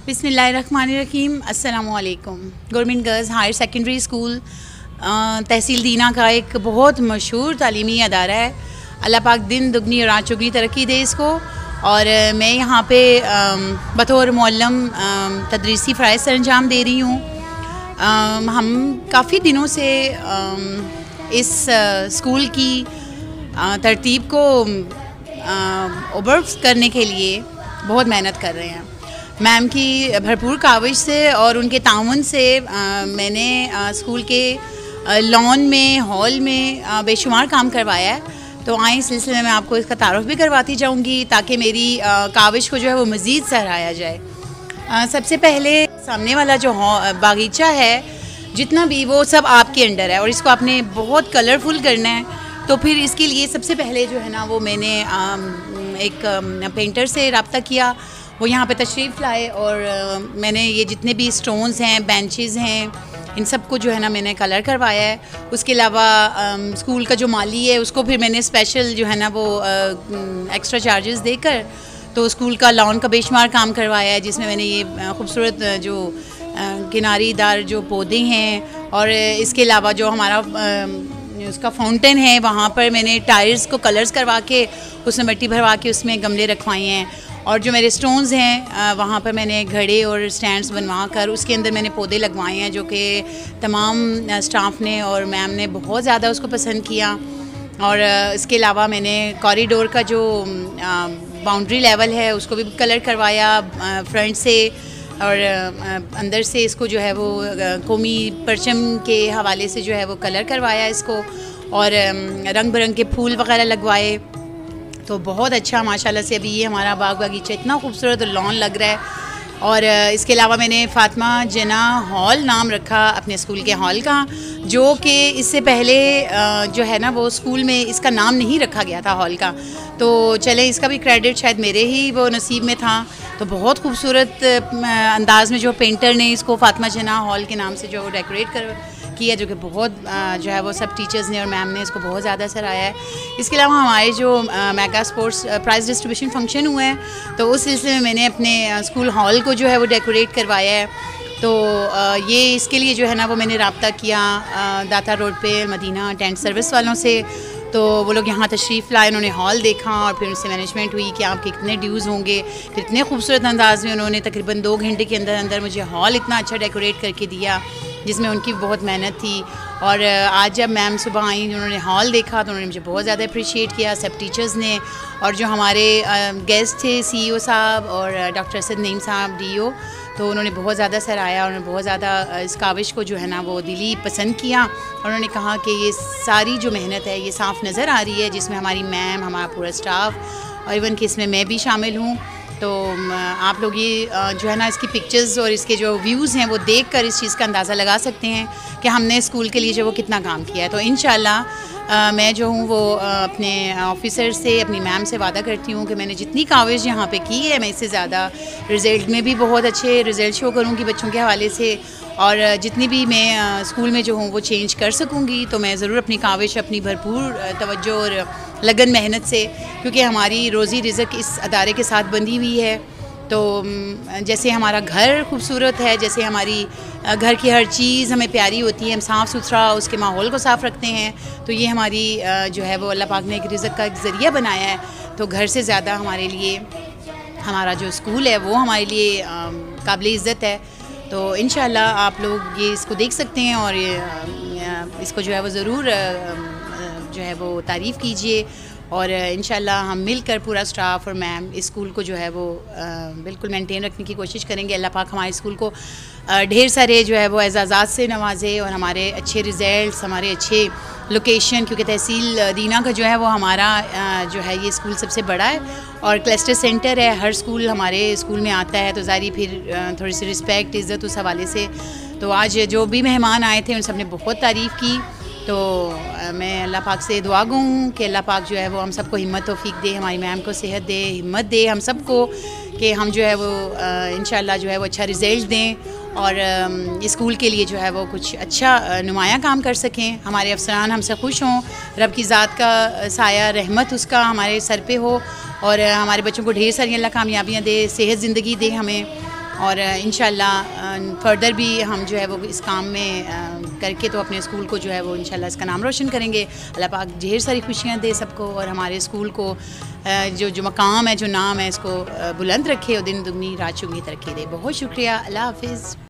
बिस्मिल्लाहिर्रहमानिर्रहीम। अस्सलामुअलैकुम। Government girls higher secondary school तहसील दीना का एक बहुत मशहूर तालीमी अदारा है। अल्लाह पाक दिन दुगनी और रात चौगनी तरक्की दे इसको। और मैं यहाँ पे बतौर मुअल्लम तदरीसी फ़राइज़ सरअंजाम दे रही हूँ। हम काफ़ी दिनों से इस स्कूल की तरतीब को ओबर्व करने के लिए बहुत मेहनत कर रहे हैं। मैम की भरपूर काविश से और उनके ताउन से मैंने स्कूल के लॉन में, हॉल में बेशुमार काम करवाया है। तो आए इस सिलसिले में आपको इसका तारुफ भी करवाती जाऊंगी ताकि मेरी काविश को जो है वो मज़ीद सराहा जाए। सबसे पहले सामने वाला जो बागीचा है जितना भी, वो सब आपके अंडर है और इसको आपने बहुत कलरफुल करना है। तो फिर इसके लिए सबसे पहले जो है ना वो मैंने एक पेंटर से रब्ता किया। वो यहाँ पे तशरीफ़ लाए और मैंने ये जितने भी स्टोन्स हैं, बेंचेस हैं, इन सब को जो है ना मैंने कलर करवाया है। उसके अलावा स्कूल का जो माली है उसको फिर मैंने स्पेशल जो है ना वो एक्स्ट्रा चार्जेस देकर तो स्कूल का लॉन का बेशुमार काम करवाया है, जिसमें मैंने ये खूबसूरत जो किनारीदार जो पौधे हैं और इसके अलावा जो हमारा उसका फाउंटेन है वहाँ पर मैंने टायर्स को कलर्स करवा के उसमें मिट्टी भरवा के उसमें गमले रखवाए हैं। और जो मेरे स्टोन्स हैं वहाँ पर मैंने घड़े और स्टैंड्स बनवा कर उसके अंदर मैंने पौधे लगवाए हैं, जो कि तमाम स्टाफ ने और मैम ने बहुत ज़्यादा उसको पसंद किया। और इसके अलावा मैंने कॉरिडोर का जो बाउंड्री लेवल है उसको भी कलर करवाया फ्रंट से, और अंदर से इसको जो है वो कौमी परचम के हवाले से जो है वो कलर करवाया इसको, और रंग बिरंग के फूल वगैरह लगवाए। तो बहुत अच्छा माशाल्लाह से अभी ये हमारा बाग बागीचा इतना खूबसूरत और लॉन लग रहा है। और इसके अलावा मैंने फ़ातिमा जना हॉल नाम रखा अपने स्कूल के हॉल का, जो कि इससे पहले जो है ना वो स्कूल में इसका नाम नहीं रखा गया था हॉल का। तो चलें, इसका भी क्रेडिट शायद मेरे ही वो नसीब में था। तो बहुत खूबसूरत अंदाज़ में जो पेंटर ने इसको फ़ातिमा जना हॉल के नाम से जो डेकोरेट किया, जो कि बहुत जो है वो सब टीचर्स ने और मैम ने इसको बहुत ज़्यादा सराहा है। इसके अलावा हमारे जो mega sports price distribution function हुए हैं तो उस सिलसिले में मैंने अपने स्कूल हॉल को जो है वो डेकोरेट करवाया है। तो ये इसके लिए जो है ना वो मैंने रब्ता किया दाता रोड पे मदीना टेंट सर्विस वालों से। तो वो लोग यहाँ तशरीफ़ लाए, उन्होंने हॉल देखा और फिर उनसे मैनेजमेंट हुई कि आपके कितने ड्यूज़ होंगे। फिर इतने खूबसूरत अंदाज़ में उन्होंने तकरीबन 2 घंटे के अंदर अंदर मुझे हॉल इतना अच्छा डेकोरेट करके दिया, जिसमें उनकी बहुत मेहनत थी। और आज जब मैम सुबह आई उन्होंने हॉल देखा तो उन्होंने मुझे बहुत ज़्यादा अप्रिशिएट किया, सब टीचर्स ने। और जो हमारे गेस्ट थे CEO साहब और डॉक्टर असद नईम साहब DO, तो उन्होंने बहुत ज़्यादा सराहा और उन्होंने बहुत ज़्यादा इस काविश को जो है ना वो दिली पसंद किया। और उन्होंने कहा कि ये सारी जो मेहनत है ये साफ़ नज़र आ रही है, जिसमें हमारी मैम, हमारा पूरा स्टाफ और इवन कि इसमें मैं भी शामिल हूँ। तो आप लोग ये जो है ना इसकी पिक्चर्स और इसके जो व्यूज़ हैं वो देखकर इस चीज़ का अंदाज़ा लगा सकते हैं कि हमने स्कूल के लिए जो वो कितना काम किया है। तो इंशाल्लाह मैं जो हूँ वो अपने ऑफिसर से, अपनी मैम से वादा करती हूँ कि मैंने जितनी काविश यहाँ पे की है मैं इससे ज़्यादा रिज़ल्ट में भी बहुत अच्छे रिज़ल्ट शो करूँगी बच्चों के हवाले से। और जितनी भी मैं स्कूल में जो हूँ वो चेंज कर सकूँगी तो मैं ज़रूर अपनी काविश अपनी भरपूर तवज्जो और लगन मेहनत से, क्योंकि हमारी रोज़ी रिज़्क़ इस अदारे के साथ बंधी हुई है। तो जैसे हमारा घर खूबसूरत है, जैसे हमारी घर की हर चीज़ हमें प्यारी होती है, हम साफ़ सुथरा उसके माहौल को साफ़ रखते हैं, तो ये हमारी जो है वो अल्लाह पाक ने एक रिज़्क़ का एक ज़रिया बनाया है। तो घर से ज़्यादा हमारे लिए हमारा जो स्कूल है वो हमारे लिए काबिल इज़्ज़त है। तो इंशाल्लाह आप लोग ये इसको देख सकते हैं और इसको जो है वो ज़रूर जो है वो तारीफ़ कीजिए। और इंशाल्लाह हम मिलकर पूरा स्टाफ और मैम इस स्कूल को जो है वो बिल्कुल मेंटेन रखने की कोशिश करेंगे। अल्लाह पाक हमारे स्कूल को ढेर सारे जो है वो एजाज़ात से नवाजे और हमारे अच्छे रिज़ल्ट्स, हमारे अच्छे लोकेशन, क्योंकि तहसील दीना का जो है वो हमारा जो है ये स्कूल सबसे बड़ा है और क्लस्टर सेंटर है। हर स्कूल हमारे स्कूल में आता है, तो ज़ाहिर फिर थोड़ी सी रिस्पेक्ट इज़्ज़त उस हवाले से। तो आज जो भी मेहमान आए थे उन सब ने बहुत तारीफ़ की। तो मैं अल्लाह पाक से दुआ गो हूँ कि अल्लाह पाक जो है वो हम सबको हिम्मत तौफीक दे, हमारी मैम को सेहत दे, हिम्मत दे हम सबको कि हम जो है वो इंशाल्लाह जो है वो अच्छा रिज़ल्ट दें और स्कूल के लिए जो है वो कुछ अच्छा नुमाया काम कर सकें। हमारे अफसरान हमसे खुश हों, रब की ज़ात का साया रहमत उसका हमारे सर पे हो और हमारे बच्चों को ढेर सारी अल्लाह कामयाबियाँ दे, सेहत ज़िंदगी दे हमें। और इंशाल्लाह फर्दर भी हम जो है वो इस काम में करके तो अपने स्कूल को जो है वो इंशाल्लाह इसका नाम रोशन करेंगे। अल्लाह पाक ढेर सारी खुशियाँ दे सबको और हमारे स्कूल को जो मकाम है, जो नाम है, इसको बुलंद रखे और दिन दुगनी रात चुगनी तरक्की दे। बहुत शुक्रिया। अल्लाह हाफिज़।